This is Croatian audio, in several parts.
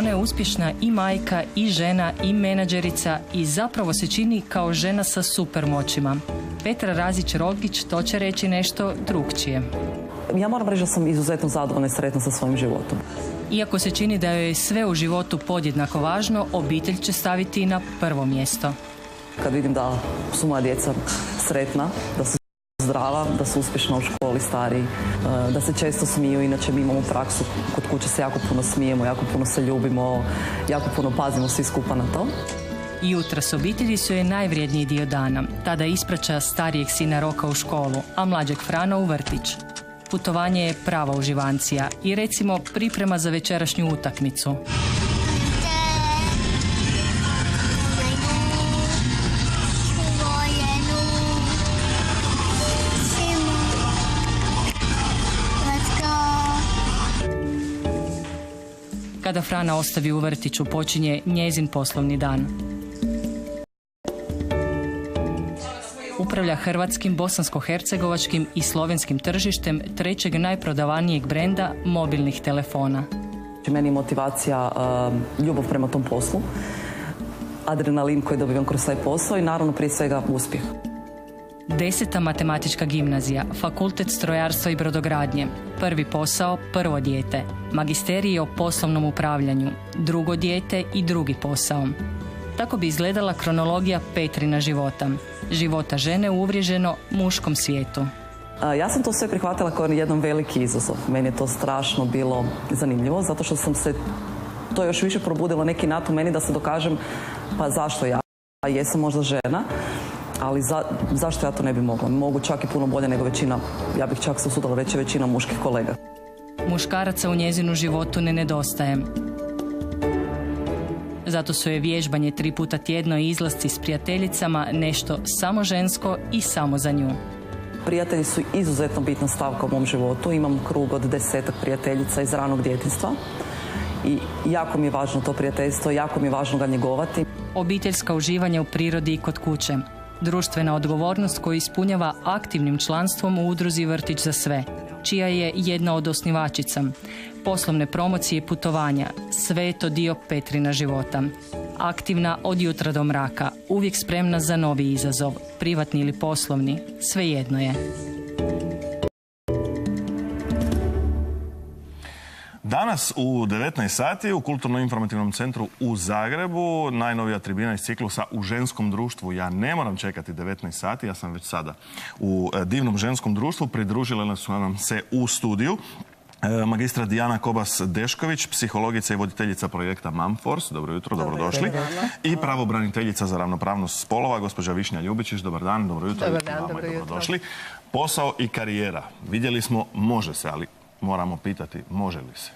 ona je uspješna i majka, i žena, i menadžerica i zapravo se čini kao žena sa supermoćima. Petra Razić-Rogić to će reći nešto drukčije. Ja moram reći da sam izuzetno zadovoljna i sretna sa svojim životom. Iako se čini da joj je sve u životu podjednako važno, obitelj će staviti na prvo mjesto. Kad vidim da su moja djeca sretna, da su zdrava, da su uspješna u školi, stariji, da se često smiju, inače mi imamo praksu, kod kuće se jako puno smijemo, jako puno se ljubimo, jako puno pazimo svi skupa na to. Jutra s obitelji su je najvrijedniji dio dana. Tada ispraća starijeg sina Roka u školu, a mlađeg Frana u vrtić. Putovanje je prava uživancija i recimo priprema za večerašnju utakmicu. Kada Frana ostavi u vrtiću, počinje njezin poslovni dan. Upravlja hrvatskim, bosansko-hercegovačkim i slovenskim tržištem trećeg najprodavanijeg brenda mobilnih telefona. Meni je motivacija ljubav prema tom poslu, adrenalin koji dobivam kroz taj posao i naravno prije svega uspjeh. 10. matematička gimnazija, fakultet strojarstva i brodogradnje, prvi posao, prvo dijete, magisterij o poslovnom upravljanju, drugo dijete i drugi posao. Tako bi izgledala kronologija Petrina života. Života žene uvriježeno muškom svijetu. Ja sam to sve prihvatila kao jedan veliki izazov. Meni je to strašno bilo zanimljivo, zato što sam se to još više probudilo neki nat u meni da se dokažem pa zašto ja jesam možda žena, ali zašto ja to ne bi mogla? Mogu čak i puno bolje nego većina, ja bih čak se usudila reći većina muških kolega. Muškaraca u njezinu životu ne nedostaje. Zato su je vježbanje 3 puta tjedno i izlasci s prijateljicama nešto samo žensko i samo za nju. Prijatelji su izuzetno bitna stavka u mom životu. Imam krug od 10 prijateljica iz ranog djetinjstva i jako mi je važno to prijateljstvo, jako mi je važno ga njegovati. Obiteljska uživanja u prirodi i kod kuće. Društvena odgovornost koju ispunjava aktivnim članstvom u udruzi Vrtić za sve, čija je jedna od osnivačica. Poslovne promocije i putovanja, sve je to dio Petrina života. Aktivna od jutra do mraka, uvijek spremna za novi izazov, privatni ili poslovni, svejedno je. Danas u 19 sati u Kulturno-informativnom centru u Zagrebu najnovija tribina iz ciklusa u ženskom društvu. Ja ne moram čekati 19 sati, ja sam već sada u divnom ženskom društvu. Pridružile su nam se u studiju magistra Dijana Kobas-Dešković, psihologica i voditeljica projekta Momforce. Dobro jutro, dobrodošli. I pravobraniteljica za ravnopravnost spolova, gospođa Višnja Ljubičić. Dobar dan, dobro jutro. Dobar dan, dobro jutro. Dobrodošli. Posao i karijera. Vidjeli smo, može se, ali moramo pitati, može li se?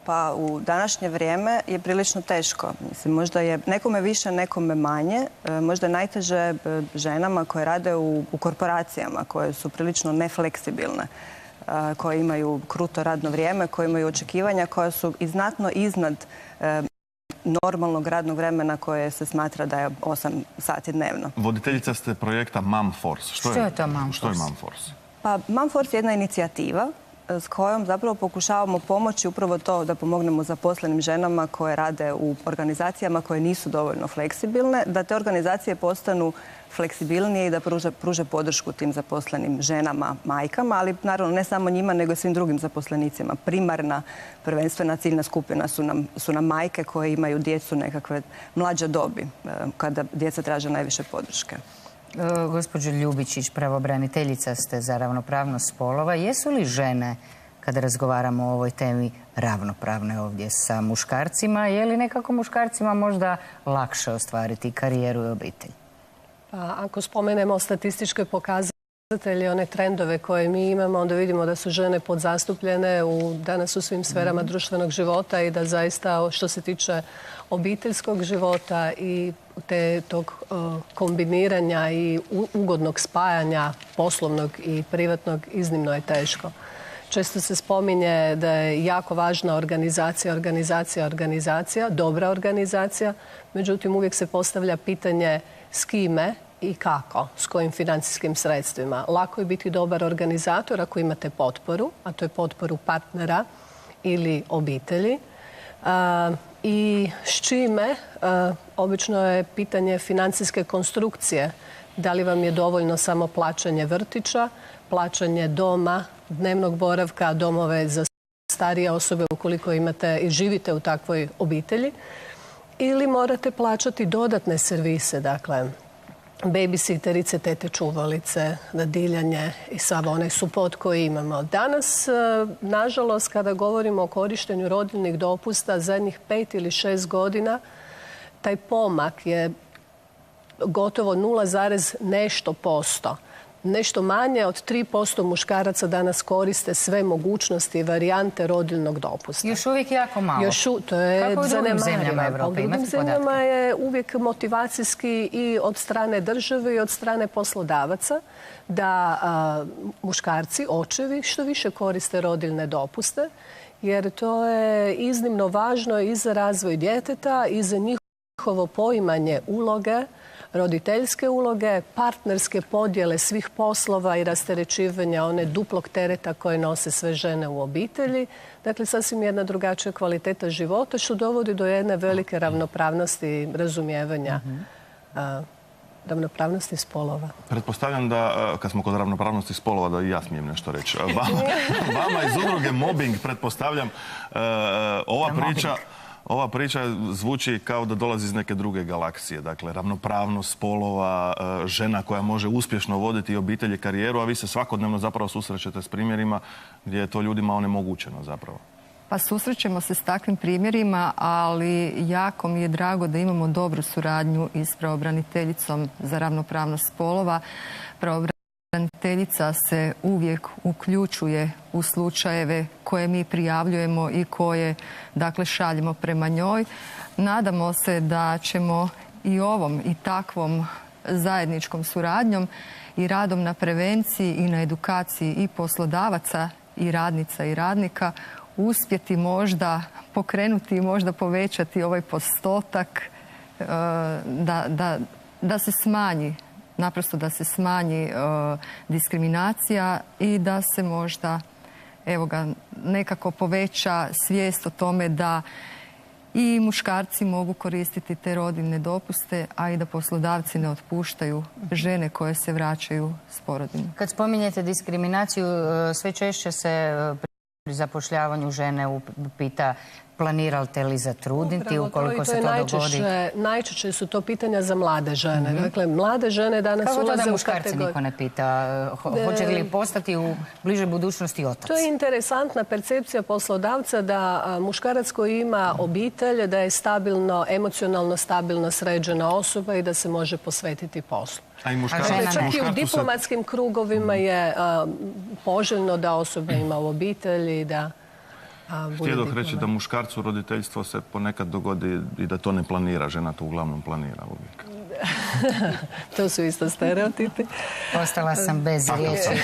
Pa u današnje vrijeme je prilično teško. Mislim, možda je nekome više, nekome manje. Možda je najteže ženama koje rade u korporacijama, koje su prilično nefleksibilne, koje imaju kruto radno vrijeme, koje imaju očekivanja koja su i znatno iznad normalnog radnog vremena koje se smatra da je 8 sati dnevno. Voditeljica ste projekta Momforce. Što je to Momforce? Što je Momforce? Pa Momforce je jedna inicijativa s kojom zapravo pokušavamo pomoći upravo to da pomognemo zaposlenim ženama koje rade u organizacijama koje nisu dovoljno fleksibilne, da te organizacije postanu fleksibilnije i da pruže podršku tim zaposlenim ženama, majkama, ali naravno ne samo njima, nego i svim drugim zaposlenicima. Primarna, prvenstvena ciljna skupina su nam majke koje imaju djecu nekakve mlađe dobi, kada djeca traže najviše podrške. Gospođo Ljubičić, pravobraniteljica ste za ravnopravnost spolova. Jesu li žene, kada razgovaramo o ovoj temi, ravnopravne ovdje sa muškarcima? Je li nekako muškarcima možda lakše ostvariti karijeru i obitelj? Pa, ako spomenemo statističke pokazatelje, one trendove koje mi imamo, onda vidimo da su žene podzastupljene danas u svim sferama društvenog života i da zaista što se tiče obiteljskog života i tog kombiniranja i ugodnog spajanja poslovnog i privatnog iznimno je teško. Često se spominje da je jako važna organizacija, dobra organizacija, međutim uvijek se postavlja pitanje s kime i kako, s kojim financijskim sredstvima. Lako je biti dobar organizator ako imate potporu, a to je potporu partnera ili obitelji. I s čime, obično je pitanje financijske konstrukcije. Da li vam je dovoljno samo plaćanje vrtića, plaćanje doma, dnevnog boravka, domove za starije osobe ukoliko imate i živite u takvoj obitelji, ili morate plaćati dodatne servise, dakle, babysitterice, tete čuvalice, dadiljanje i sav onaj suport koji imamo. Danas, nažalost, kada govorimo o korištenju rodiljnih dopusta zadnjih 5 ili 6 godina, taj pomak je gotovo 0, nešto posto. Nešto manje od 3% muškaraca danas koriste sve mogućnosti i varijante rodiljnog dopusta. Još uvijek jako malo. To je kako u drugim zemljama Evrope? U drugim zemljama je uvijek motivacijski i od strane države i od strane poslodavaca da muškarci, očevi, što više koriste rodiljne dopuste, jer to je iznimno važno i za razvoj djeteta i za njihovo poimanje uloge, roditeljske uloge, partnerske podjele svih poslova i rasterećivanja one duplog tereta koje nose sve žene u obitelji. Dakle, sasvim jedna drugačija kvaliteta života što dovodi do jedne velike ravnopravnosti i razumijevanja ravnopravnosti spolova. Pretpostavljam da, kad smo kod ravnopravnosti spolova, da i ja smijem nešto reći. Vama iz udruge Mobbing, pretpostavljam, ova priča zvuči kao da dolazi iz neke druge galaksije. Dakle, ravnopravnost spolova, žena koja može uspješno voditi obitelj i karijeru, a vi se svakodnevno zapravo susrećete s primjerima gdje je to ljudima onemogućeno zapravo. Pa susrećemo se s takvim primjerima, ali jako mi je drago da imamo dobru suradnju i s pravobraniteljicom za ravnopravnost spolova. Pravobraniteljica se uvijek uključuje u slučajeve koje mi prijavljujemo i koje, dakle, šaljemo prema njoj. Nadamo se da ćemo i ovom i takvom zajedničkom suradnjom i radom na prevenciji i na edukaciji i poslodavaca i radnica i radnika uspjeti možda pokrenuti i možda povećati ovaj postotak da se smanji, naprosto da se smanji diskriminacija i da se možda nekako poveća svijest o tome da i muškarci mogu koristiti te rodiljne dopuste, a i da poslodavci ne otpuštaju žene koje se vraćaju s porodiljom. Kad spominjete diskriminaciju, sve češće se pri zapošljavanju žene pita planirate li zatrudniti ukoliko se to dogodi? Najčešće su to pitanja za mlade žene. Dakle, mlade žene danas ulaze u kategoriju. Kako to da muškarci niko ne pita? Hoće li postati u bližoj budućnosti otac? To je interesantna percepcija poslodavca da muškarac koji ima obitelj, da je stabilno, emocionalno stabilno sređena osoba i da se može posvetiti poslu. Čak i u diplomatskim krugovima je poželjno da osoba ima u obitelji i da htio dok reći da muškarcu roditeljstvo se ponekad dogodi i da to ne planira, žena to uglavnom planira uvijek. To su isto stereotipi. Ostala sam bez riječi.